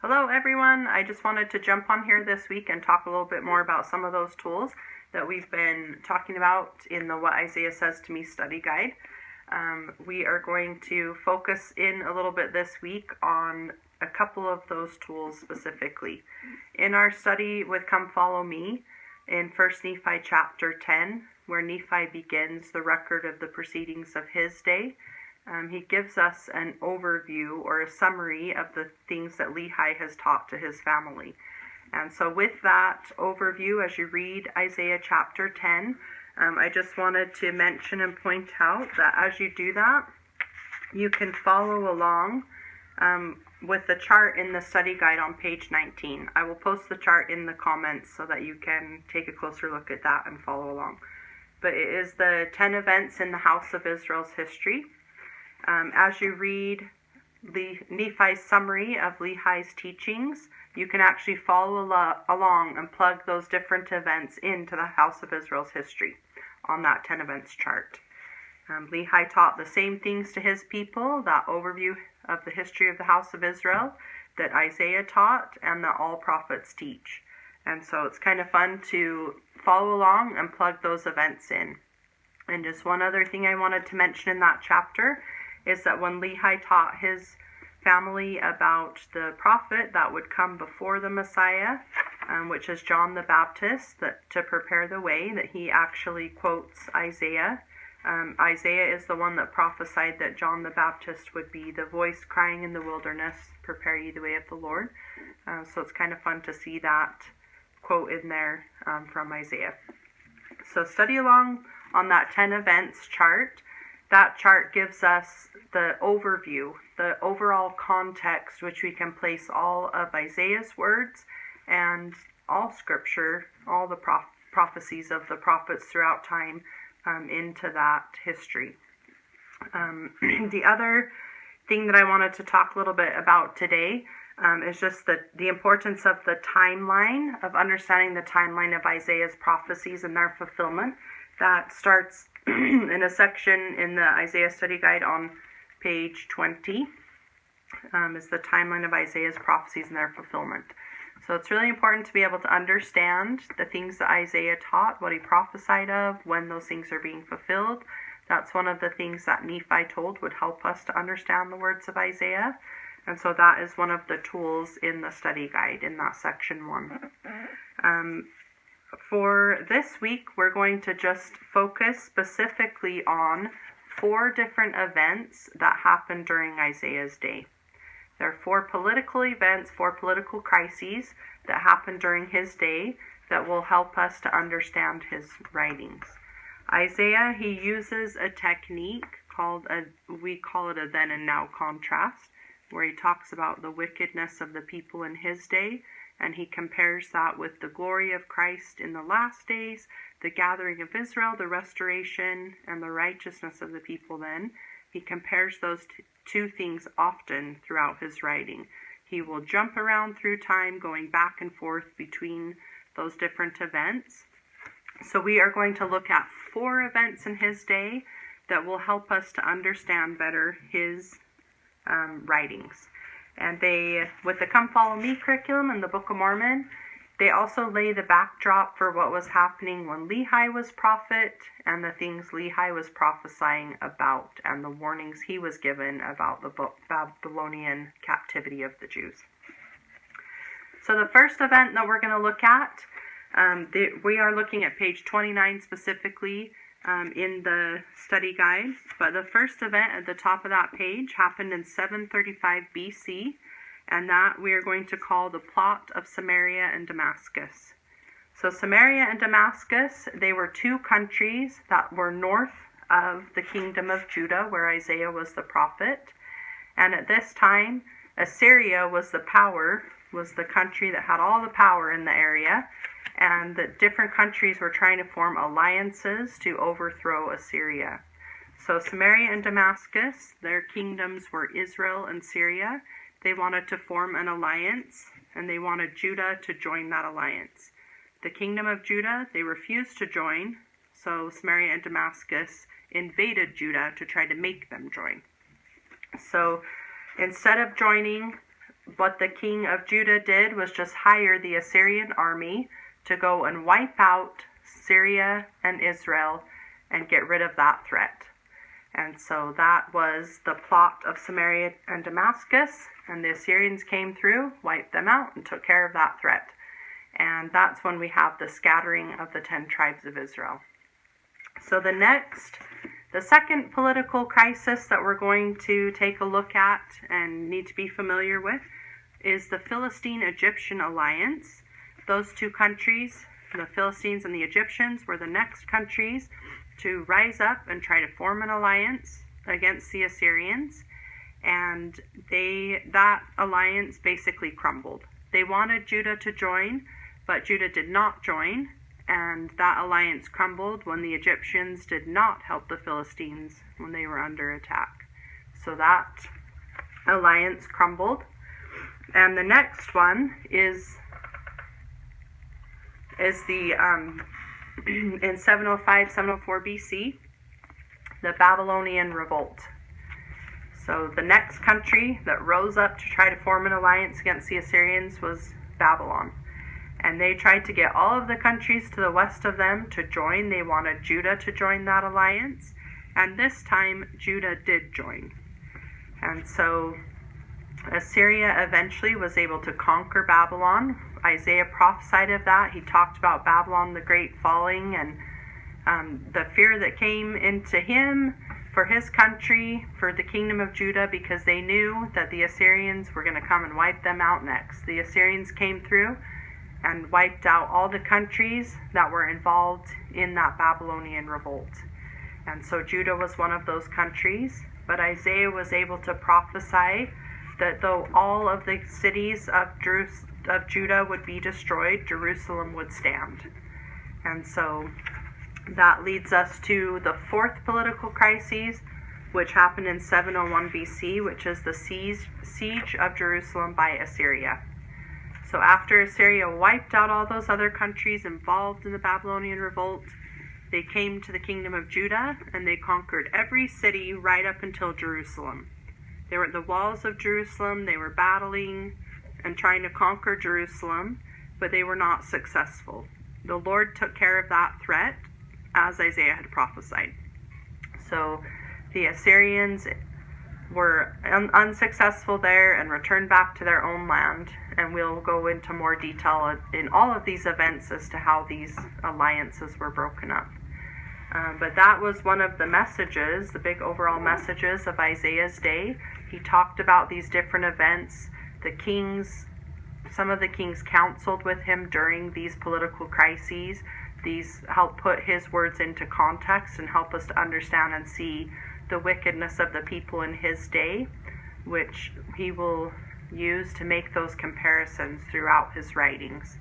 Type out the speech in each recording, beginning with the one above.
Hello everyone, I just wanted to jump on here this week and talk a little bit more about some of those tools that we've been talking about in the What Isaiah Says to Me study guide. We are going to focus in a little bit this week on a couple of those tools specifically. In our study with Come Follow Me, in 1 Nephi chapter 10, where Nephi begins the record of the proceedings of his day, he gives us an overview or a summary of the things that Lehi has taught to his family. And so with that overview, as you read Isaiah chapter 10, I just wanted to mention and point out that as you do that, you can follow along with the chart in the study guide on page 19. I will post the chart in the comments so that you can take a closer look at that and follow along. But it is the 10 events in the house of Israel's history. As you read Nephi's summary of Lehi's teachings, you can actually follow along and plug those different events into the house of Israel's history on that 10 events chart. Lehi taught the same things to his people, that overview of the history of the house of Israel, that Isaiah taught and that all prophets teach. And so it's kind of fun to follow along and plug those events in. And just one other thing I wanted to mention in that chapter is that when Lehi taught his family about the prophet that would come before the Messiah, which is John the Baptist, that to prepare the way, that he actually quotes Isaiah. Isaiah is the one that prophesied that John the Baptist would be the voice crying in the wilderness, prepare ye the way of the Lord. So it's kind of fun to see that quote in there from Isaiah. So study along on that 10 events chart. That chart gives us the overview, the overall context, which we can place all of Isaiah's words and all scripture, all the prophecies of the prophets throughout time into that history. The other thing that I wanted to talk a little bit about today is just the importance of the timeline, of understanding the timeline of Isaiah's prophecies and their fulfillment. That starts in a section in the Isaiah study guide on page 20, is the timeline of Isaiah's prophecies and their fulfillment. So it's really important to be able to understand the things that Isaiah taught, what he prophesied of, when those things are being fulfilled. That's one of the things that Nephi told would help us to understand the words of Isaiah. And so that is one of the tools in the study guide in that section 1. For this week, we're going to just focus specifically on 4 different events that happened during Isaiah's day. There are 4 political events, 4 political crises that happened during his day that will help us to understand his writings. Isaiah, he uses a technique called we call it a then and now contrast, where he talks about the wickedness of the people in his day, and he compares that with the glory of Christ in the last days, the gathering of Israel, the restoration, and the righteousness of the people then. He compares those two things often throughout his writing. He will jump around through time, going back and forth between those different events. So we are going to look at 4 events in his day that will help us to understand better his writings. And they, with the Come Follow Me curriculum and the Book of Mormon, they also lay the backdrop for what was happening when Lehi was prophet and the things Lehi was prophesying about and the warnings he was given about the Babylonian captivity of the Jews. So the first event that we're going to look at, we are looking at page 29 specifically in the study guide, but the first event at the top of that page happened in 735 BC, and that we are going to call the plot of Samaria and Damascus. So Samaria and Damascus, they were 2 countries that were north of the kingdom of Judah, where Isaiah was the prophet, and at this time Assyria was the country that had all the power in the area, and the different countries were trying to form alliances to overthrow Assyria. So Samaria and Damascus, their kingdoms were Israel and Syria. They wanted to form an alliance, and they wanted Judah to join that alliance. The kingdom of Judah, they refused to join, so Samaria and Damascus invaded Judah to try to make them join. So instead of joining what the king of Judah did was just hire the Assyrian army to go and wipe out Syria and Israel and get rid of that threat. And so that was the plot of Samaria and Damascus, and the Assyrians came through, wiped them out, and took care of that threat. And that's when we have the scattering of the 10 tribes of Israel. So the second political crisis that we're going to take a look at and need to be familiar with is the Philistine-Egyptian alliance. Those two countries, the Philistines and the Egyptians, were the next countries to rise up and try to form an alliance against the Assyrians, and that alliance basically crumbled. They wanted Judah to join, but Judah did not join, and that alliance crumbled when the Egyptians did not help the Philistines when they were under attack. So that alliance crumbled. And the next one is the in 705, 704 BC, the Babylonian revolt. So the next country that rose up to try to form an alliance against the Assyrians was Babylon. And they tried to get all of the countries to the west of them to join. They wanted Judah to join that alliance. And this time, Judah did join. And so Assyria eventually was able to conquer Babylon. Isaiah prophesied of that. He talked about Babylon the Great falling and the fear that came into him for his country, for the kingdom of Judah, because they knew that the Assyrians were going to come and wipe them out next. The Assyrians came through and wiped out all the countries that were involved in that Babylonian revolt. And so Judah was one of those countries, but Isaiah was able to prophesy that though all of the cities of Judah would be destroyed, Jerusalem would stand. And so that leads us to the fourth political crisis, which happened in 701 BC, which is the siege of Jerusalem by Assyria. So after Assyria wiped out all those other countries involved in the Babylonian revolt, they came to the kingdom of Judah and they conquered every city right up until Jerusalem. They were at the walls of Jerusalem, they were battling and trying to conquer Jerusalem, but they were not successful. The Lord took care of that threat as Isaiah had prophesied. So the Assyrians were unsuccessful there and returned back to their own land, and we'll go into more detail in all of these events as to how these alliances were broken up. But that was one of the messages, the big overall messages of Isaiah's day. He talked about these different events. Some of the kings counseled with him during these political crises. These help put his words into context and help us to understand and see the wickedness of the people in his day, which he will use to make those comparisons throughout his writings.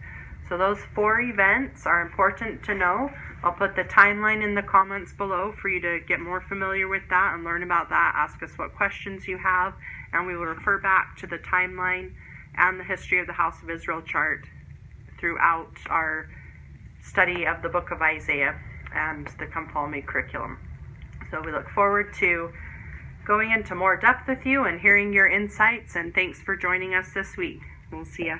So those 4 events are important to know. I'll put the timeline in the comments below for you to get more familiar with that and learn about that. Ask us what questions you have, and we will refer back to the timeline and the history of the House of Israel chart throughout our study of the book of Isaiah and the Come Follow Me curriculum. So we look forward to going into more depth with you and hearing your insights, and thanks for joining us this week. We'll see ya.